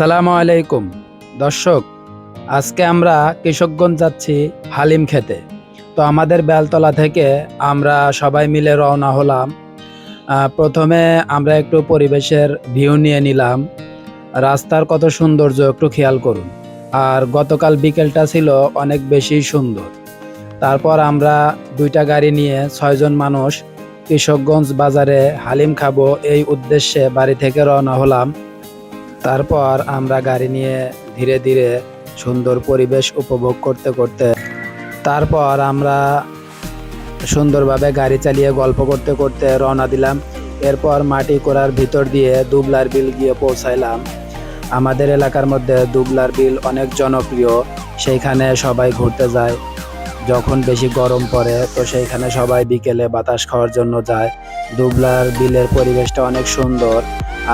আসসালামু আলাইকুম দর্শক, আজকে আমরা কিশোরগঞ্জ যাচ্ছি হালিম খেতে। তো আমাদের বেলতলা থেকে আমরা সবাই মিলে রওনা হলাম। প্রথমে আমরা একটু পরিবেশের ভিউ নিয়ে নিলাম। রাস্তার কত সৌন্দর্য একটু খেয়াল করুন। আর গতকাল বিকেলটা ছিল অনেক বেশি সুন্দর। তারপর আমরা দুইটা গাড়ি নিয়ে 6 জন মানুষ কিশোরগঞ্জ বাজারে হালিম খাবো এই উদ্দেশ্যে বাড়ি থেকে রওনা হলাম। তারপর আমরা গাড়ি নিয়ে ধীরে ধীরে সুন্দর পরিবেশ উপভোগ করতে করতে তারপর আমরা সুন্দরভাবে গাড়ি চালিয়ে গল্প করতে করতে রওনা দিলাম। এরপর মাটি কোড়ার ভিতর দিয়ে দুবলার বিল গিয়ে পৌঁছাইলাম। আমাদের এলাকার মধ্যে দুবলার বিল অনেক জনপ্রিয়, সেইখানে সবাই ঘুরতে যায়। যখন বেশি গরম পড়ে তো সেইখানে সবাই বিকেলে বাতাস খাওয়ার জন্য যায়। দুবলার বিলের পরিবেশটা অনেক সুন্দর।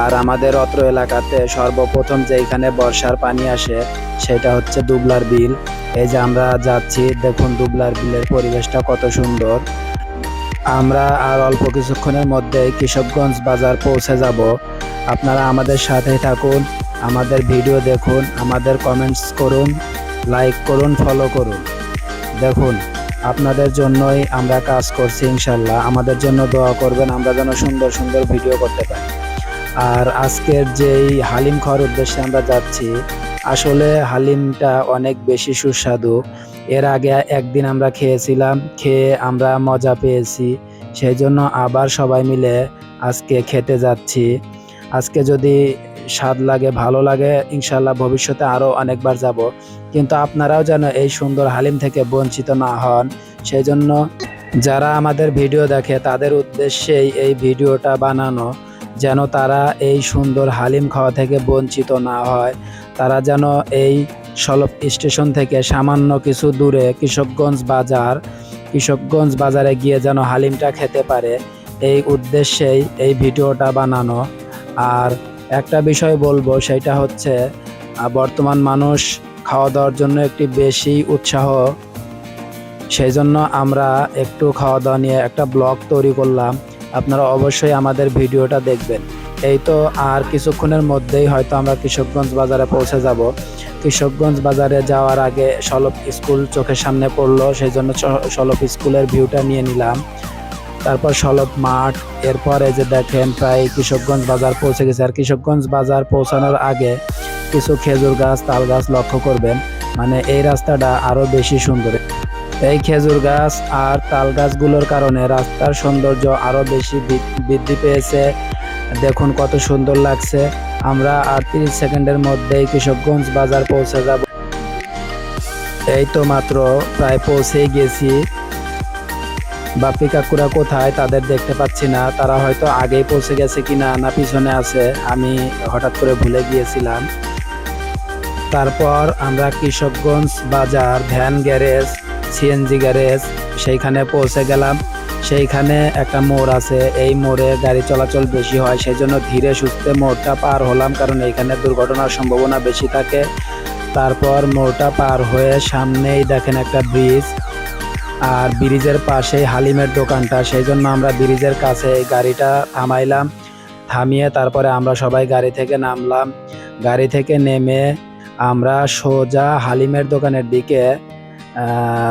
আর আমাদের অত্র এলাকাতে সর্বপ্রথম যেখানে বর্ষার পানি আসে সেটা হচ্ছে দুবলার বিল। এই যে আমরা যাচ্ছি, দেখুন দুবলার বিলের পরিবেশটা কত সুন্দর। আমরা আর অল্প কিছুক্ষণের মধ্যে কিশোরগঞ্জ বাজার পৌঁছে যাব। আপনারা আমাদের সাথেই থাকুন, আমাদের ভিডিও দেখুন, আমাদের কমেন্টস করুন, লাইক করুন, ফলো করুন। দেখুন, আপনাদের জন্যই আমরা কাজ করছি। ইনশাল্লাহ আমাদের জন্য দোয়া করবেন, আমরা যেন সুন্দর সুন্দর ভিডিও করতে পারি। আর আজকের যেই হালিম খাওয়ার উদ্দেশ্যে আমরা যাচ্ছি, আসলে হালিমটা অনেক বেশি সুস্বাদু। এর আগে একদিন আমরা খেয়েছিলাম, খেয়ে আমরা মজা পেয়েছি, সেই জন্য আবার সবাই মিলে আজকে খেতে যাচ্ছি। আজকে যদি স্বাদ লাগে, ভালো লাগে, ইনশাল্লাহ ভবিষ্যতে আরও অনেকবার যাব। কিন্তু আপনারাও যেন এই সুন্দর হালিম থেকে বঞ্চিত না হন, সেই জন্য যারা আমাদের ভিডিও দেখে তাদের উদ্দেশ্যেই এই ভিডিওটা বানানো, যেন তারা এই সুন্দর হালিম খাওয়া থেকে বঞ্চিত না হয়। তারা যেন এই সলপ স্টেশন থেকে সামান্য কিছু দূরে কিশোরগঞ্জ বাজারে গিয়ে যেন হালিমটা খেতে পারে, এই উদ্দেশ্যেই এই ভিডিওটা বানানো। আর একটা বিষয় বলবো, সেটা হচ্ছে বর্তমান মানুষ খাওয়া দাওয়ার জন্য একটি বেশি উৎসাহ। সেই জন্য আমরা একটু খাওয়া দাওয়া নিয়ে একটা ব্লগ তৈরি করলাম। আপনারা অবশ্যই আমাদের ভিডিওটা দেখবেন। এই তো আর কিছুক্ষণের মধ্যেই হয়তো আমরা কিশোরগঞ্জ বাজারে পৌঁছে যাব। কিশোরগঞ্জ বাজারে যাওয়ার আগে সলপ স্কুল চোখের সামনে পড়লো, সেই জন্য সলপ স্কুলের ভিউটা নিয়ে নিলাম। তারপর সলপ মাঠ, এরপর এই যে দেখেন প্রায় কিশোরগঞ্জ বাজার পৌঁছে গেছে। আর কিশোরগঞ্জ বাজার পৌঁছানোর আগে কিছু খেজুর গাছ, তাল গাছ লক্ষ্য করবেন, মানে এই রাস্তাটা আরো বেশি সুন্দর। এই খেজুর গাছ আর তাল গাছগুলোর কারণে রাস্তার সৌন্দর্য আরো বেশি বৃদ্ধি পেয়েছে। দেখুন কত সুন্দর লাগছে। আমরা আর 30 সেকেন্ডের মধ্যেই কিশোরগঞ্জ বাজার পৌঁছে যাব। এই তো মাত্র প্রায় পৌঁছেই গেছি। বাপ্পি কাকুরা কোথায় তাদের দেখতে পাচ্ছি না, তারা হয়তো আগেই পৌঁছে গেছে কিনা না পিছনে আছে, আমি হঠাৎ করে ভুলে গিয়েছিলাম। তারপর আমরা কিশোরগঞ্জ বাজার ভ্যান গ্যারেজ, সিএনজি গ্যারেজ সেইখানে পৌঁছে গেলাম। সেইখানে একটা মোড় আছে, এই মোড়ে গাড়ি চলাচল বেশি হয়, সেই জন্য ধীরে সুস্থে মোড়টা পার হলাম, কারণ এইখানে দুর্ঘটনার সম্ভাবনা বেশি থাকে। তারপর মোড়টা পার হয়ে সামনেই দেখেন একটা ব্রিজ, আর ব্রিজের পাশেই হালিমের দোকানটা, সেই জন্য আমরা ব্রিজের কাছে গাড়িটা থামাইলাম। থামিয়ে তারপরে আমরা সবাই গাড়ি থেকে নামলাম। গাড়ি থেকে নেমে আমরা সোজা হালিমের দোকানের দিকে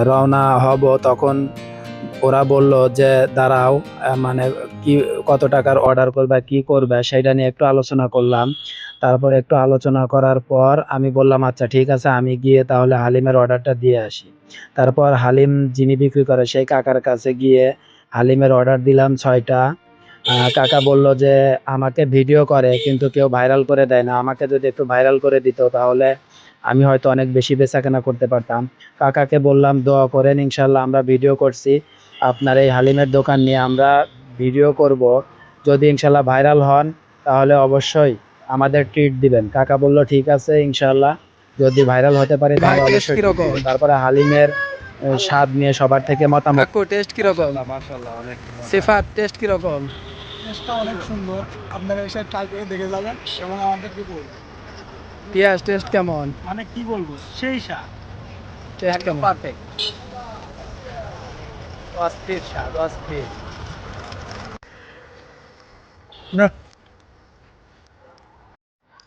রওনা হব। তখন ওরা বলল যে দাঁড়াও, মানে কি কত টাকার অর্ডার করবে, কি করবে সেটা নিয়ে একটু আলোচনা করলাম। তারপর একটু আলোচনা করার পর আমি বললাম আচ্ছা ঠিক আছে, আমি গিয়ে তাহলে হালিমের অর্ডারটা দিয়ে আসি। তারপর হালিম যিনি বিক্রি করে সেই কাকার কাছে গিয়ে হালিমের অর্ডার দিলাম 6টা। কাকা বলল যে আমাকে ভিডিও করে কিন্তু কেউ ভাইরাল করে দেয় না, আমাকে যদি একটু ভাইরাল করে দিত তাহলে আমি হয়তো অনেক বেশি বেচাকেনা করতে পারতাম। কাকাকে বললাম দোয়া করেন, ইনশাল্লাহ আমরা ভিডিও করছি, আপনার এই হালিমের দোকান নিয়ে আমরা ভিডিও করব। যদি ইনশাল্লাহ ভাইরাল হন তাহলে অবশ্যই আমাদের ট্রিট দিবেন। কাকা বলল ঠিক আছে, ইনশাল্লাহ যদি ভাইরাল হতে পারে তাহলে অবশ্যই treat দিবেন। তারপরে হালিমের স্বাদ নিয়ে সবার থেকে মতামত। টেস্ট কিরকম? মাশাআল্লাহ অনেক সিফাত টেস্ট কিরকম? টেস্টটা অনেক সুন্দর। আপনারা এসে ট্রাই করে দেখে যাবেন এবং আমাদেরকে বলবেন। পিয়াজ টেস্ট কেমন? মানে কি বলবো, সেই স্বাদ। টেস্ট কেমন? পারফেক্ট। অস্থির স্বাদ, অস্থির।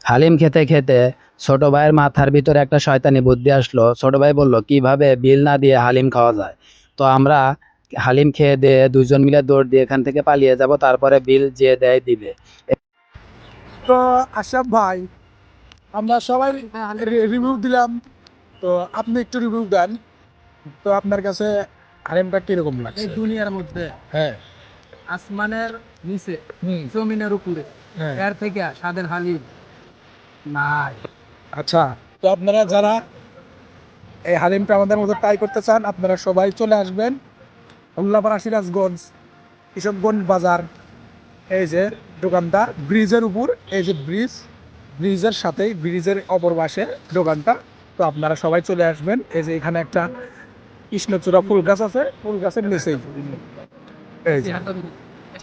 হালিম খেতে খেতে ছোট ভাইয়ের মাথার ভিতরে একটা শয়তানি বুদ্ধি আসলো। ছোট ভাই বলল কিভাবে বিল না দিয়ে হালিম খাওয়া যায়। তো আমরা হালিম খেয়ে দিয়ে দুজন মিলে দৌড় দিয়ে এখান থেকে পালিয়ে যাব, তারপরে বিল যে দেয় দিবে। তো আশরাফ ভাই, আমরা সবাই রিভিউ দিলাম, তো আপনি একটু রিভিউ দেন। তো আপনার কাছে হালিমটা কিরকম লাগছে? এই দুনিয়ার মধ্যে হ্যাঁ, আসমানের নিচে হুম, জমিনের উপরে হ্যাঁ। এর থেকে স্বাদের হালিম নাই। আচ্ছা, তো আপনারা যারা এই হালিমটা আমাদের মতো ট্রাই করতে চান, আপনারা সবাই চলে আসবেন উল্লাপাড়া সিরাজগঞ্জ কিশোরগঞ্জ বাজার। এই যে দোকানটা ব্রিজের উপর, এই যে ব্রিজের সাথেই, ব্রিজের অপর পাশে দোকানটা। তো আপনারা সবাই চলে আসবেন। এই যে এখানে একটা কৃষ্ণচূড়া ফুল গাছ আছে, ফুল গাছের নিচেই এই যে